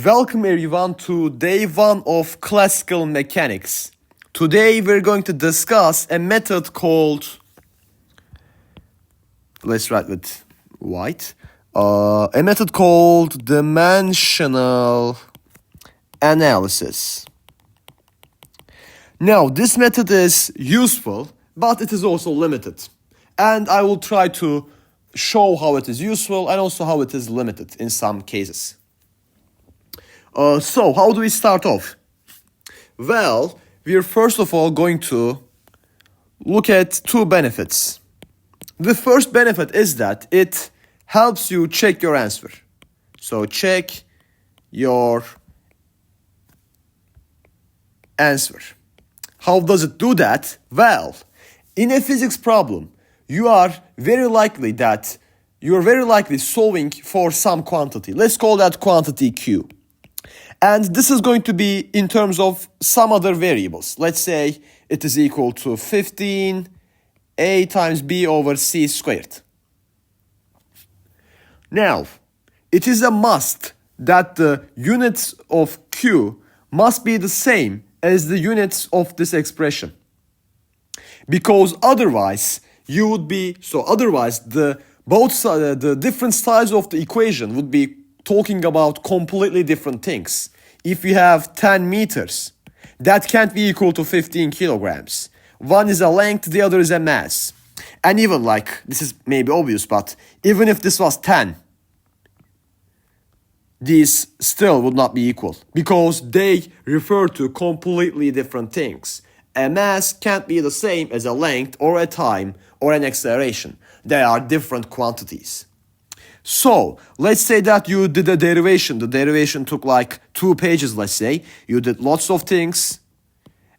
Welcome everyone to day 1 of classical mechanics. Today we're going to discuss a method called, let's write with white, a method called dimensional analysis. Now this method is useful, but it is also limited. And I will try to show how it is useful and also how it is limited in some cases. So how do we start off? Well, we're first of all going to look at two benefits. The first benefit is that it helps you check your answer. So check your answer. How does it do that? Well, in a physics problem, you're very likely solving for some quantity. Let's call that quantity Q. And this is going to be in terms of some other variables. Let's say it is equal to 15 A times B over C squared. Now, it is a must that the units of Q must be the same as the units of this expression. Because otherwise, the different sides of the equation would be talking about completely different things. If you have 10 meters, that can't be equal to 15 kilograms. One is a length, the other is a mass. And even this is maybe obvious, but even if this was 10, these still would not be equal because they refer to completely different things. A mass can't be the same as a length or a time or an acceleration. They are different quantities. So, let's say that you did a derivation. The derivation took 2 pages, let's say. You did lots of things.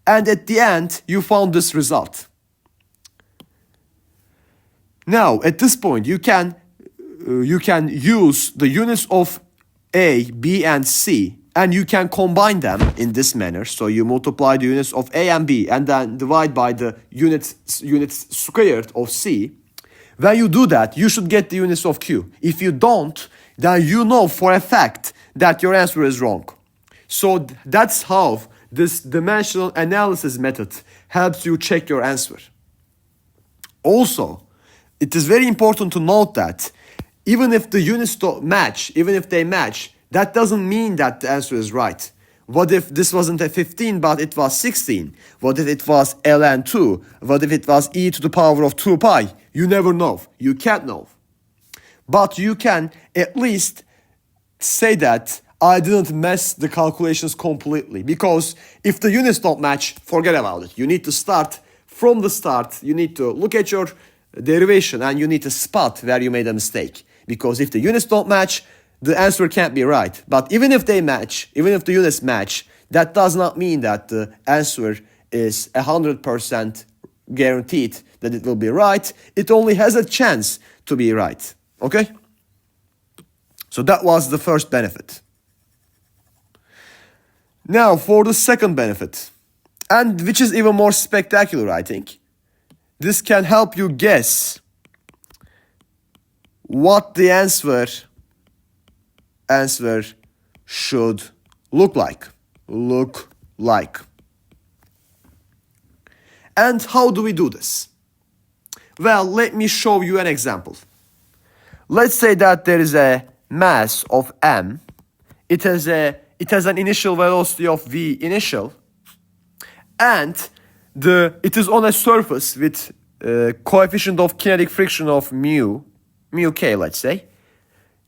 And at the end, you found this result. Now, at this point, you can use the units of A, B, and C, and you can combine them in this manner. So you multiply the units of A and B, and then divide by the units squared of C. When you do that, you should get the units of Q. If you don't, then you know for a fact that your answer is wrong. So that's how this dimensional analysis method helps you check your answer. Also, it is very important to note that even if the units match, that doesn't mean that the answer is right. What if this wasn't a 15 but it was 16? What if it was ln2? What if it was e to the power of 2 pi? You never know. You can't know. But you can at least say that I didn't mess the calculations completely. Because if the units don't match, forget about it. You need to start from the start. You need to look at your derivation and you need to spot where you made a mistake. Because if the units don't match, the answer can't be right. But even if they match, even if the units match, that does not mean that the answer is 100% guaranteed that it will be right. It only has a chance to be right. Okay? So that was the first benefit. Now for the second benefit, and which is even more spectacular, I think. This can help you guess what the answer should look like. And how do we do this? Well, let me show you an example. Let's say that there is a mass of m. It has an initial velocity of v initial, and it is on a surface with coefficient of kinetic friction of mu k, let's say.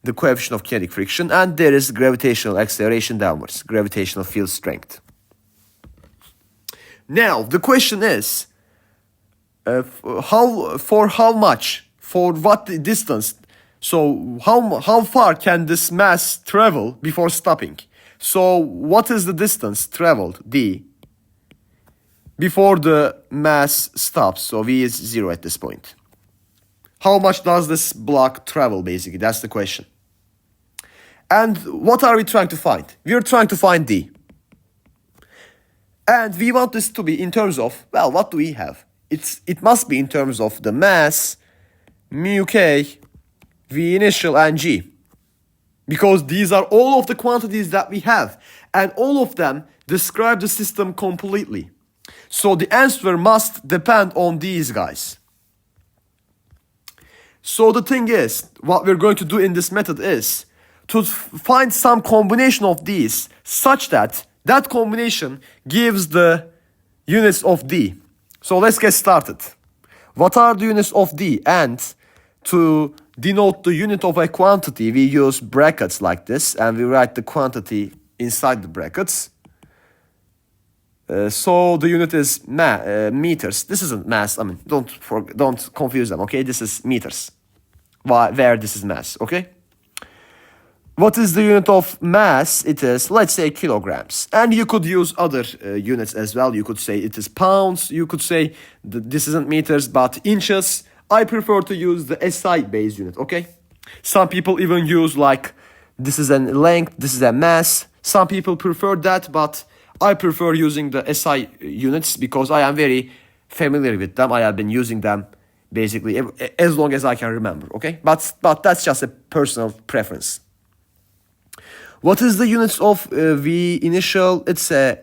The coefficient of kinetic friction, and there is gravitational acceleration downwards, gravitational field strength. Now, the question is, for what distance, so how far can this mass travel before stopping? So what is the distance traveled, d, before the mass stops? So v is 0 at this point. How much does this block travel, basically? That's the question. And what are we trying to find? We are trying to find d. And we want this to be in terms of, well, what do we have? It must be in terms of the mass, mu k, v initial, and g. because these are all of the quantities that we have, and all of them describe the system completely. So the answer must depend on these guys. So the thing is, what we're going to do in this method is to find some combination of these such that that combination gives the units of D. So let's get started. What are the units of D? And to denote the unit of a quantity, we use brackets like this, and we write the quantity inside the brackets. So the unit is meters. This isn't mass. I mean, don't confuse them. Okay, this is meters. Where this is mass. Okay. What is the unit of mass? It is, let's say, kilograms. And you could use other units as well. You could say it is pounds. You could say this isn't meters but inches. I prefer to use the SI base unit. Okay. Some people even use like this is a length, this is a mass. Some people prefer that, but I prefer using the SI units because I am very familiar with them. I have been using them basically as long as I can remember, okay? But that's just a personal preference. What is the units of V initial? It's a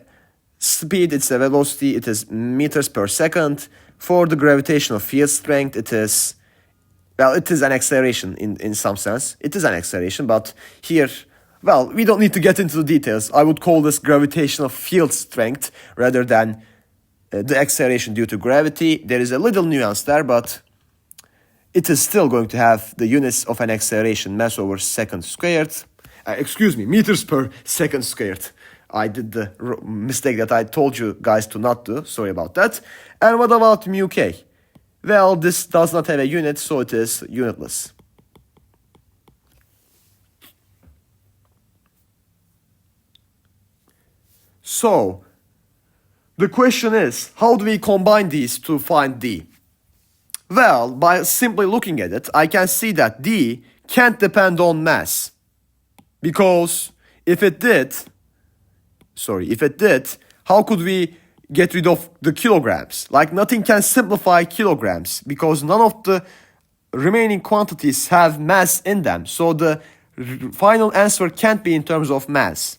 speed, it's a velocity, it is meters per second. For the gravitational field strength, it is, well, it is an acceleration in some sense. It is an acceleration, but here, well, we don't need to get into the details. I would call this gravitational field strength rather than the acceleration due to gravity. There is a little nuance there, but it is still going to have the units of an acceleration, mass over second squared. Meters per second squared. I did the mistake that I told you guys to not do. Sorry about that. And what about mu k? Well, this does not have a unit, so it is unitless. So, the question is, how do we combine these to find D? Well, by simply looking at it, I can see that D can't depend on mass. Because if it did, how could we get rid of the kilograms? Like nothing can simplify kilograms because none of the remaining quantities have mass in them. So the final answer can't be in terms of mass.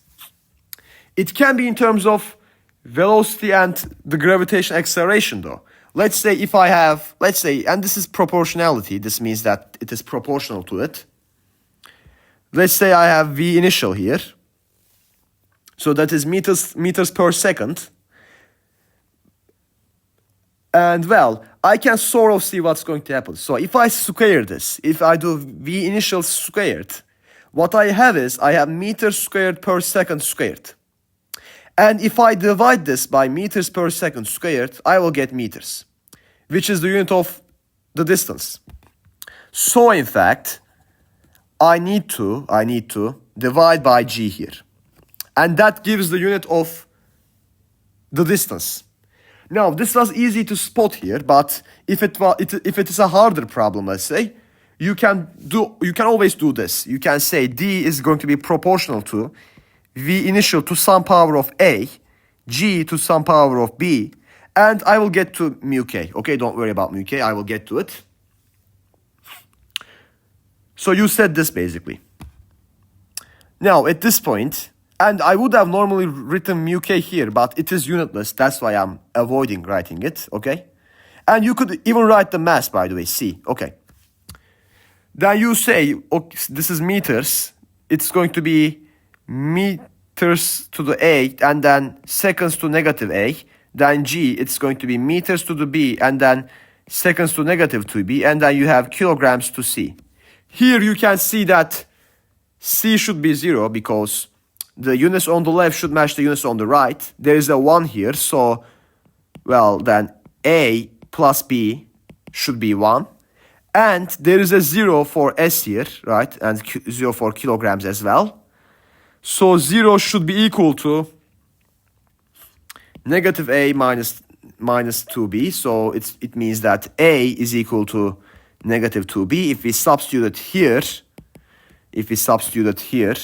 It can be in terms of velocity and the gravitational acceleration though. Let's say if I have, and this is proportionality, this means that it is proportional to it. Let's say I have V initial here. So that is meters per second. And well, I can sort of see what's going to happen. So if I square this, if I do V initial squared, what I have is I have meters squared per second squared. And if I divide this by meters per second squared, I will get meters, which is the unit of the distance. So in fact, I need to divide by g here. And that gives the unit of the distance. Now, this was easy to spot here, but if it is a harder problem, let's say, you can always do this. You can say D is going to be proportional to V initial to some power of A, G to some power of B, and I will get to mu K. Okay, don't worry about mu K, I will get to it. So you said this basically. Now, at this point, and I would have normally written mu K here, but it is unitless, that's why I'm avoiding writing it, okay? And you could even write the mass, by the way, C, okay. Then you say, okay, this is meters, it's going to be meters to the A, and then seconds to negative A. Then G, it's going to be meters to the B, and then seconds to negative 2B, and then you have kilograms to C. Here you can see that C should be 0 because the units on the left should match the units on the right. There is a 1 here, so, well, then A plus B should be 1. And there is a 0 for S here, right? And 0 for kilograms as well. So 0 should be equal to negative A minus 2B. So it means that A is equal to negative 2B. If we substitute it here,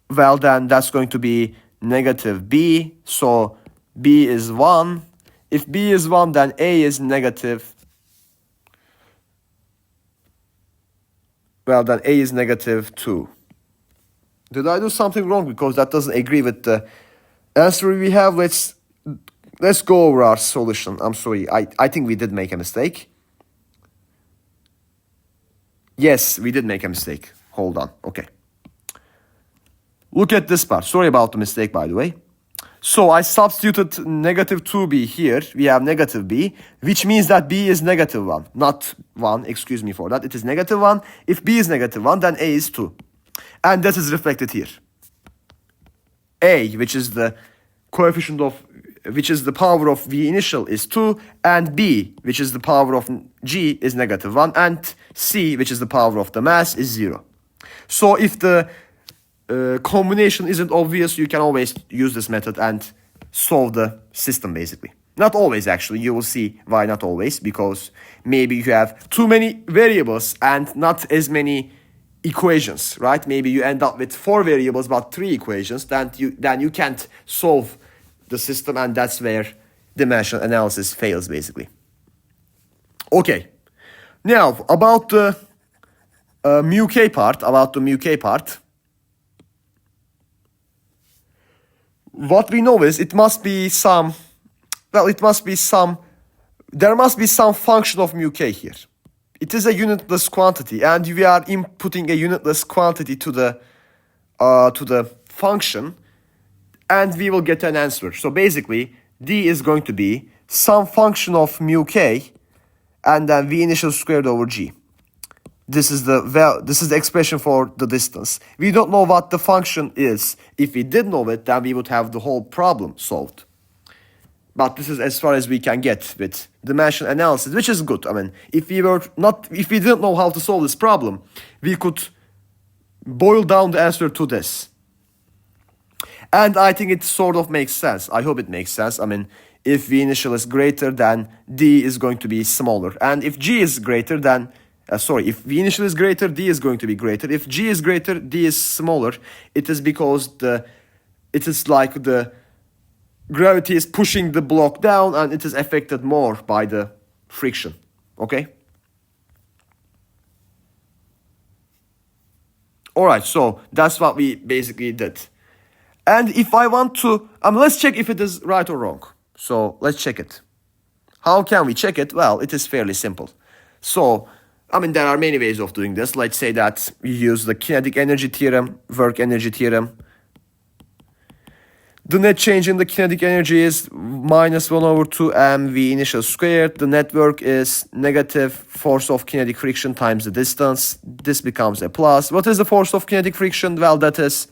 well, then that's going to be negative B. So B is 1. If B is 1, then A is negative well, then A is negative 2. Did I do something wrong? Because that doesn't agree with the answer we have. Let's go over our solution. I'm sorry. I think we did make a mistake. Yes, we did make a mistake. Hold on. Okay. Look at this part. Sorry about the mistake, by the way. So I substituted negative 2b here. We have negative b, which means that b is negative 1. Not 1, excuse me for that. It is negative 1. If b is negative 1, then a is 2. And that is reflected here. A, which is the coefficient of, which is the power of v initial, is 2. And b, which is the power of g, is negative 1. And c, which is the power of the mass, is 0. So if the combination isn't obvious, you can always use this method and solve the system basically. Not always, actually. You will see why not always, because maybe you have too many variables and not as many equations, right? Maybe you end up with 4 variables but 3 equations, then you can't solve the system, and that's where dimensional analysis fails basically. Okay, now about the mu k part, what we know is there must be some function of mu k here. It is a unitless quantity, and we are inputting a unitless quantity to the function, and we will get an answer. So basically, d is going to be some function of mu k, and then v initial squared over g. This is the expression for the distance. We don't know what the function is. If we did know it, then we would have the whole problem solved. But this is as far as we can get with dimensional analysis, which is good. I mean, if we didn't know how to solve this problem, we could boil down the answer to this. And I think it sort of makes sense. I hope it makes sense. I mean, if v initial is greater, then d is going to be smaller. And if g is greater, then if v initial is greater, d is going to be greater. If g is greater, d is smaller. It is because it is like the gravity is pushing the block down, and it is affected more by the friction. Okay? Alright, so that's what we basically did. And if I want to, let's check if it is right or wrong. So let's check it. How can we check it? Well, it is fairly simple. So, there are many ways of doing this. Let's say that we use the kinetic energy theorem, work energy theorem. The net change in the kinetic energy is minus 1 over 2 mv initial squared. The net work is negative force of kinetic friction times the distance. This becomes a plus. What is the force of kinetic friction? Well, that is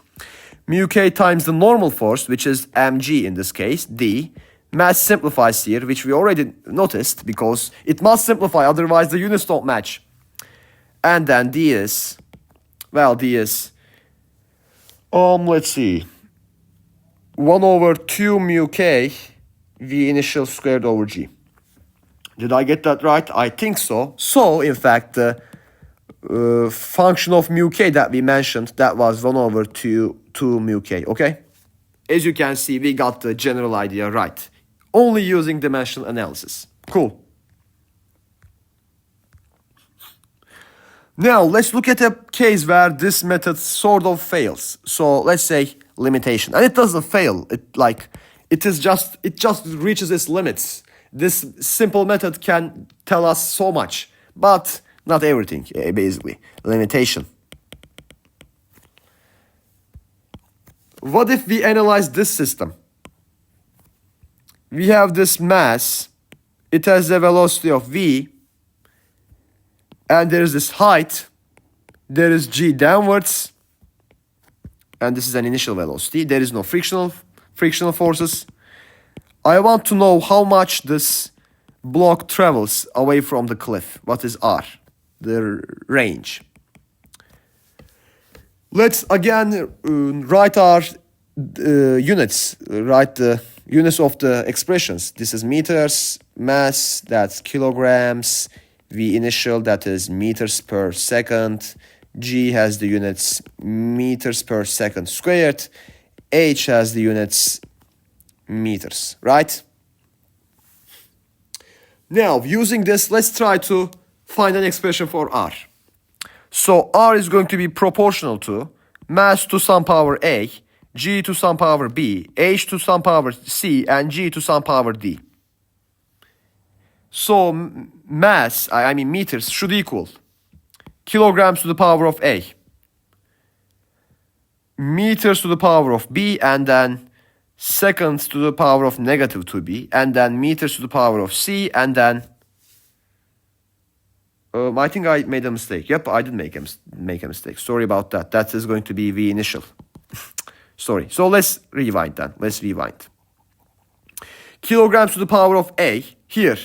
mu k times the normal force, which is mg in this case, d. Mass simplifies here, which we already noticed, because it must simplify, otherwise the units don't match. And then d is, let's see, 1 over 2 mu k v initial squared over g. Did I get that right? I think so. So, in fact, the function of mu k that we mentioned, that was 1 over 2 mu k, okay? As you can see, we got the general idea right. Only using dimensional analysis. Cool. Now, let's look at a case where this method sort of fails. So, let's say limitation. And it doesn't fail. It just reaches its limits. This simple method can tell us so much, but not everything, basically. Limitation. What if we analyze this system? We have this mass. It has a velocity of v. And there is this height, there is g downwards, and this is an initial velocity. There is no frictional forces. I want to know how much this block travels away from the cliff. What is r? The range. Let's again write our units. Write the units of the expressions. This is meters, mass, that's kilograms, v initial, that is meters per second. G has the units meters per second squared. H has the units meters, right? Now, using this, let's try to find an expression for R. So R is going to be proportional to mass to some power A, G to some power B, H to some power C, and G to some power D. So mass, I mean meters, should equal kilograms to the power of A, meters to the power of B, and then seconds to the power of negative 2B, and then meters to the power of C, and then I think I made a mistake. Yep, I did make a mistake. Sorry about that. That is going to be V initial. Sorry. So let's rewind then. Let's rewind. Kilograms to the power of A. Here,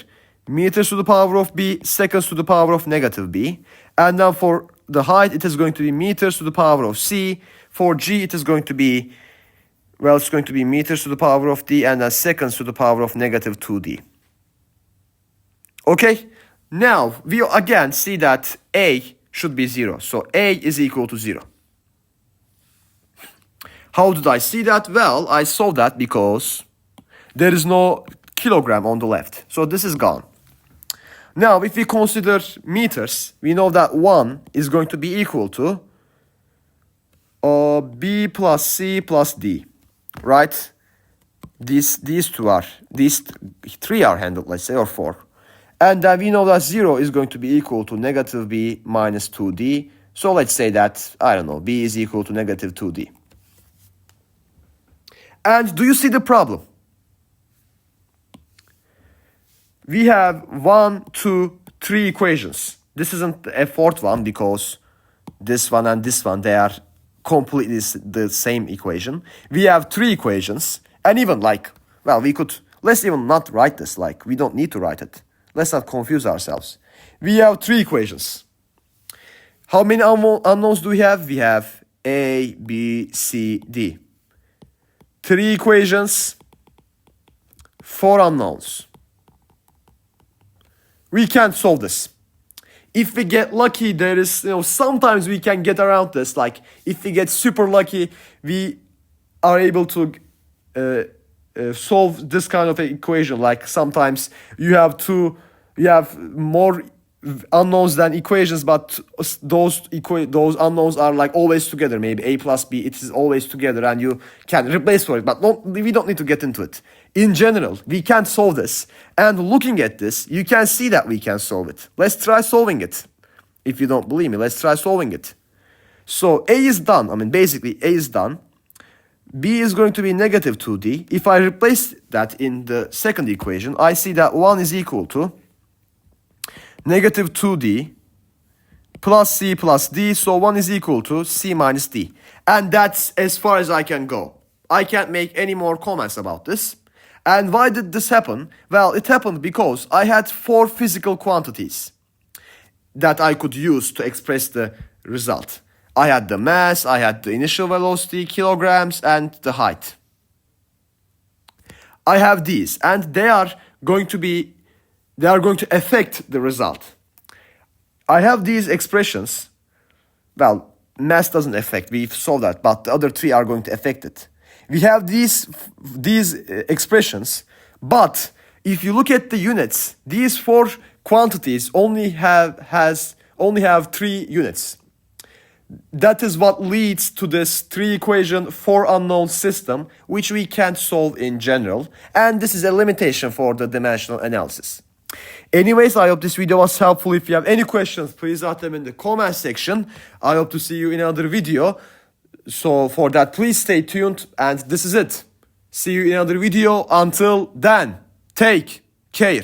meters to the power of B, seconds to the power of negative B. And then for the height, it is going to be meters to the power of C. For G, it is going to be, well, it's going to be meters to the power of D, and then seconds to the power of negative 2D. Okay? Now, we again see that A should be 0. So A is equal to 0. How did I see that? Well, I saw that because there is no kilogram on the left. So this is gone. Now, if we consider meters, we know that 1 is going to be equal to B plus C plus D, right? These three are handled, let's say, or 4. And then we know that 0 is going to be equal to negative B minus 2D. So let's say that, I don't know, B is equal to negative 2D. And do you see the problem? We have 1, 2, 3 equations. This isn't a fourth one because this one and this one, they are completely the same equation. We have 3 equations. And even like, well, let's even not write this. Like, we don't need to write it. Let's not confuse ourselves. We have 3 equations. How many unknowns do we have? We have A, B, C, D. 3 equations, 4 unknowns. We can't solve this. If we get lucky, there is, sometimes we can get around this. Like, if we get super lucky, we are able to solve this kind of equation. Like, sometimes you have more unknowns than equations, but those unknowns are like always together. Maybe A plus B, it is always together, and you can replace for it. But we don't need to get into it. In general, we can't solve this. And looking at this, you can see that we can solve it. Let's try solving it. If you don't believe me, let's try solving it. So A is done. I mean, basically, A is done. B is going to be negative 2D. If I replace that in the second equation, I see that 1 is equal to negative 2D plus C plus D. So 1 is equal to C minus D. And that's as far as I can go. I can't make any more comments about this. And why did this happen? Well, it happened because I had 4 physical quantities that I could use to express the result. I had the mass, I had the initial velocity, kilograms, and the height. I have these, and they are going to affect the result. I have these expressions. Well, mass doesn't affect, we saw that, but the other 3 are going to affect it. We have these expressions, but if you look at the units, these 4 quantities only have 3 units. That is what leads to this 3 equation, 4 unknown system, which we can't solve in general. And this is a limitation for the dimensional analysis. Anyways, I hope this video was helpful. If you have any questions, please ask them in the comment section. I hope to see you in another video. So for that, please stay tuned. And this is it. See you in another video. Until then, take care.